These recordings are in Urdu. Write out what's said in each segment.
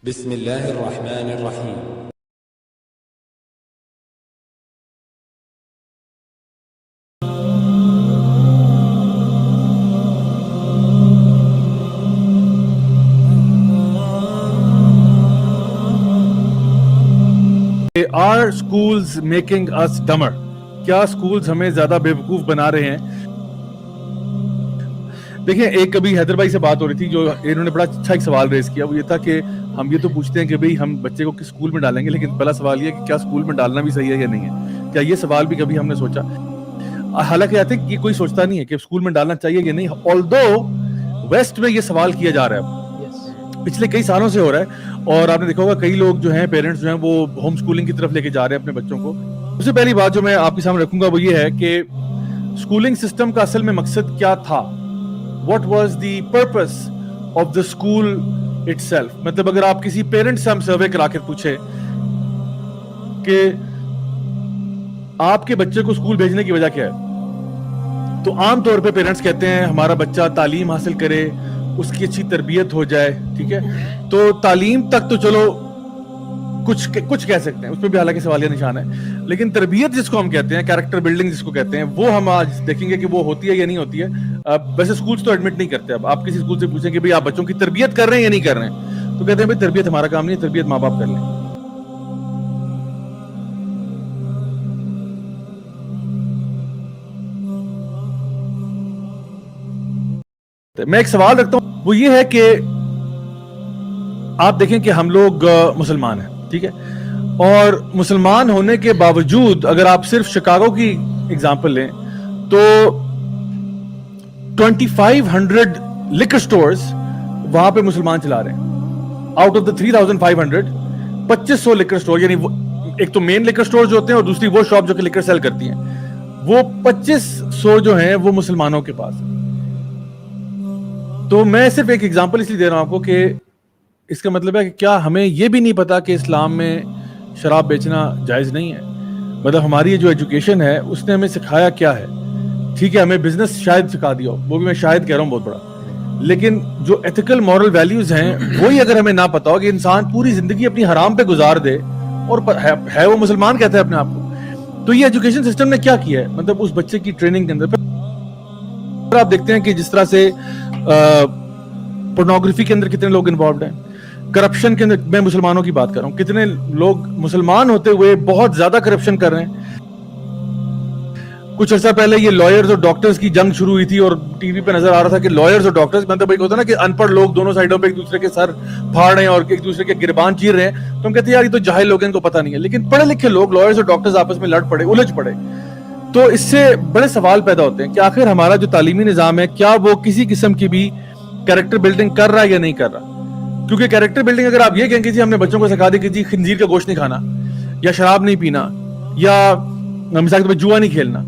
بسم اللہ الرحمن الرحیم. Are schools making us dumber? کیا schools ہمیں زیادہ بیوقوف بنا رہے ہیں؟ دیکھیں، ایک کبھی حیدر بھائی سے بات ہو رہی تھی جو انہوں نے بڑا اچھا ایک سوال ریز کیا. وہ یہ تھا کہ ہم یہ تو پوچھتے ہیں کہ بھئی ہم بچے کو کس اسکول میں ڈالیں گے، لیکن پہلا سوال یہ ہے کہ کیا اسکول میں ڈالنا بھی صحیح ہے یا نہیں ہے. کیا یہ سوال بھی کبھی ہم نے سوچا؟ حالانکہ آتے کہ کوئی سوچتا نہیں ہے کہ اسکول میں ڈالنا چاہیے یا نہیں. آلدو ویسٹ میں یہ سوال کیا جا رہا ہے پچھلے کئی سالوں سے ہو رہا ہے، اور آپ نے دیکھا ہوگا کئی لوگ جو ہیں پیرنٹس جو ہیں وہ ہوم اسکولنگ کی طرف لے کے جا رہے ہیں اپنے بچوں کو. سب سے پہلی بات جو میں آپ کے سامنے رکھوں گا وہ یہ ہے کہ اسکولنگ سسٹم کا اصل میں مقصد کیا تھا. What was the purpose of the school itself? مطلب اگر آپ کسی پیرنٹ سے ہم سروے کرا کے پوچھے کہ آپ کے بچے کو اسکول بھیجنے کی وجہ کیا ہے، تو عام طور پہ پیرنٹس کہتے ہیں ہمارا بچہ تعلیم حاصل کرے، اس کی اچھی تربیت ہو جائے. ٹھیک ہے، تو تعلیم تک تو چلو کچھ کہہ سکتے ہیں، اس پہ بھی حالانکہ سوالیہ نشان ہے، لیکن تربیت جس کو ہم کہتے ہیں، کیریکٹر بلڈنگ جس کو کہتے ہیں، وہ ہم آج دیکھیں گے کہ وہ ہوتی ہے یا نہیں ہوتی ہے. ویسے اسکولس تو ایڈمٹ نہیں کرتے. اب آپ کسی اسکول سے پوچھیں کہ بھئی آپ بچوں کی تربیت کر رہے ہیں یا نہیں کر رہے ہیں، تو کہتے ہیں بھئی تربیت ہمارا کام نہیں ہے، تربیت ماں باپ کر لیں. میں ایک سوال رکھتا ہوں، وہ یہ ہے کہ آپ دیکھیں کہ ہم لوگ مسلمان ہیں، ٹھیک ہے، اور مسلمان ہونے کے باوجود اگر آپ صرف شکاگو کی اگزامپل لیں تو 2500 لکر سٹورز وہاں پہ مسلمان چلا رہے ہیں. آؤٹ آف دا 3500 2500 لکر سٹور، یعنی ایک تو مین لکر سٹور جو ہوتے ہیں اور دوسری وہ شاپ جو کہ لکر سیل کرتی ہیں، وہ 2500 جو ہیں وہ مسلمانوں کے پاس ہیں. تو میں صرف ایک ایگزامپل اس لیے دے رہا ہوں آپ کو کہ اس کا مطلب ہے کہ کیا ہمیں یہ بھی نہیں پتا کہ اسلام میں شراب بیچنا جائز نہیں ہے. مطلب ہماری جو ایجوکیشن ہے اس نے ہمیں سکھایا کیا ہے. ٹھیک ہے، ہمیں بزنس شاید سکھا دیا ہو، وہ بھی میں شاید کہہ رہا ہوں بہت بڑا، لیکن جو ایتھیکل مورل ویلیوز ہیں وہی اگر ہمیں نہ پتا ہو کہ انسان پوری زندگی اپنی حرام پہ گزار دے اور ہے وہ مسلمان کہتا ہے اپنے آپ کو، تو یہ ایجوکیشن سسٹم نے کیا کیا ہے. مطلب اس بچے کی ٹریننگ کے اندر آپ دیکھتے ہیں کہ جس طرح سے پورنوگرافی کے اندر کتنے لوگ انوالوڈ ہیں، کرپشن کے اندر میں مسلمانوں کی بات کر رہا ہوں، کتنے لوگ مسلمان ہوتے ہوئے بہت زیادہ کرپشن کر رہے ہیں. کچھ عرصہ پہلے یہ لائرز اور ڈاکٹرز کی جنگ شروع ہوئی تھی اور ٹی وی پہ نظر آ رہا تھا کہ لائرز اور ڈاکٹرز، مطلب ایک ہوتا ہے نا کہ ان پڑھ لوگ دونوں سائڈوں پہ ایک دوسرے کے سر پھاڑ رہے ہیں اور ایک دوسرے کے گربان چیر رہے ہیں، تو ہم کہتے ہیں یار یہ تو جاہل لوگ ہیں، ان کو پتہ نہیں ہے. لیکن پڑھے لکھے لوگ لائرز اور ڈاکٹرز آپس میں لڑ پڑے، الجھ پڑے. تو اس سے بڑے سوال پیدا ہوتے ہیں کہ آخر ہمارا جو تعلیمی نظام ہے کیا وہ کسی قسم کی بھی کیریکٹر بلڈنگ کر رہا ہے یا نہیں کر رہا. کیونکہ کیریکٹر بلڈنگ اگر آپ یہ کہیں کہ جی ہم نے بچوں کو سکھا دی کہ جی خنزیر کا گوشت نہیں کھانا یا شراب نہیں پینا یا مثال کے طور پہ جوا نہیں کھیلنا،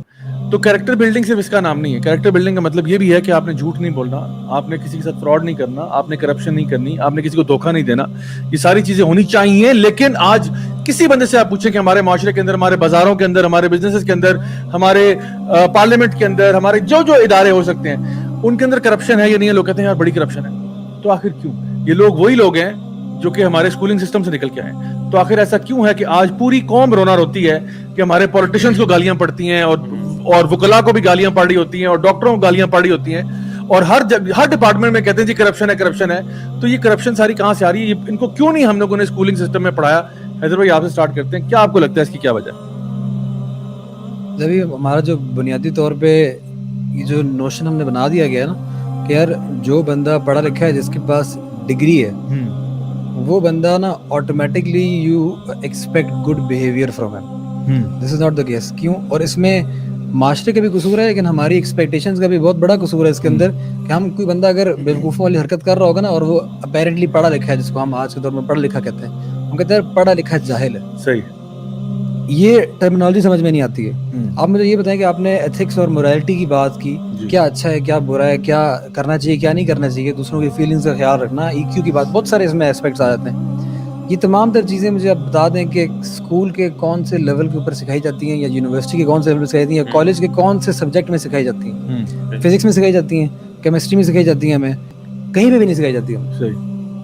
تو کیریکٹر بلڈنگ صرف اس کا نام نہیں ہے. کیریکٹر بلڈنگ کا مطلب یہ بھی ہے کہ آپ نے جھوٹ نہیں بولنا، آپ نے کسی کے ساتھ فراڈ نہیں کرنا، آپ نے کرپشن نہیں کرنی، آپ نے کسی کو دھوکہ نہیں دینا. یہ ساری چیزیں ہونی چاہیے. لیکن آج کسی بندے سے آپ پوچھیں کہ ہمارے معاشرے کے اندر، ہمارے بازاروں کے اندر، ہمارے بزنسز کے اندر، ہمارے پارلیمنٹ کے اندر، ہمارے جو ادارے ہو سکتے ہیں ان کے اندر کرپشن ہے یا نہیں ہے، لوگ کہتے ہیں یار بڑی کرپشن ہے. تو آخر کیوں؟ یہ لوگ وہی لوگ ہیں جو کہ ہمارے اسکولنگ سسٹم سے نکل کے آئے ہیں. تو آخر ایسا کیوں ہے کہ آج پوری قوم رونا روتی ہے کہ ہمارے پولیٹیشنز کو گالیاں پڑتی ہیں اور وکلاء کو بھی گالیاں پڑ رہی ہوتی ہیں اور ڈاکٹروں کو گالیاں پڑ رہی ہوتی ہیں اور ہر ڈپارٹمنٹ میں کہتے ہیں جی کرپشن ہے کرپشن ہے. تو یہ کرپشن ساری کہاں سے آ رہی ہے؟ ان کو کیوں نہیں ہم لوگوں نے اسکولنگ سسٹم میں پڑھایا؟ حیدر بھائی آپ سے سٹارٹ کرتے ہیں، کیا آپ کو لگتا ہے اس کی کیا وجہ ہے؟ جبھی ہمارا جو بنیادی طور پہ یہ جو نوشن ہم نے بنا دیا گیا نا کہ یار جو بندہ پڑھا لکھا ہے، جس کے پاس ڈگری ہے، وہ بندہ نا automatically you expect good behaviour from him. This is not the case. کیوں؟ اور اس میں معاشرے کا بھی قصور ہے لیکن ہماری ایکسپیکٹیشنز کا بھی بہت بڑا قصور ہے اس کے اندر کہ ہم کوئی بندہ اگر بیوقوفوں والی حرکت کر رہا ہوگا نا اور وہ اپیرنٹلی پڑھا لکھا ہے، جس کو ہم آج کے دور میں پڑھا لکھا کہتے ہیں، ہم کہتے ہیں پڑھا لکھا جاہل ہے. صحیح. یہ ٹرمینالوجی سمجھ میں نہیں آتی ہے. آپ مجھے یہ بتائیں کہ آپ نے ایتھکس اور مورالٹی کی بات کی، کیا اچھا ہے کیا برا ہے، کیا کرنا چاہیے کیا نہیں کرنا چاہیے، دوسروں کی فیلنگز کا خیال رکھنا، ای کیو کی بات، بہت سارے اس میں اسپیکٹس آ جاتے ہیں. یہ تمام تر چیزیں مجھے آپ بتا دیں کہ اسکول کے کون سے لیول کے اوپر سکھائی جاتی ہیں، یا یونیورسٹی کے کون سے لیول پہ سکھائی جاتی ہیں، یا کالج کے کون سے سبجیکٹ میں سکھائی جاتی ہیں. فزکس میں سکھائی جاتی ہیں، کیمسٹری میں سکھائی جاتی ہیں، ہمیں کہیں پہ بھی نہیں سکھائی جاتی ہیں.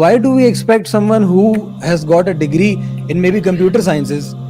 why do we expect someone who has got a degree in maybe computer sciences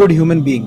good human being?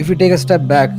if we take a step back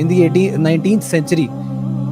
in the 19th century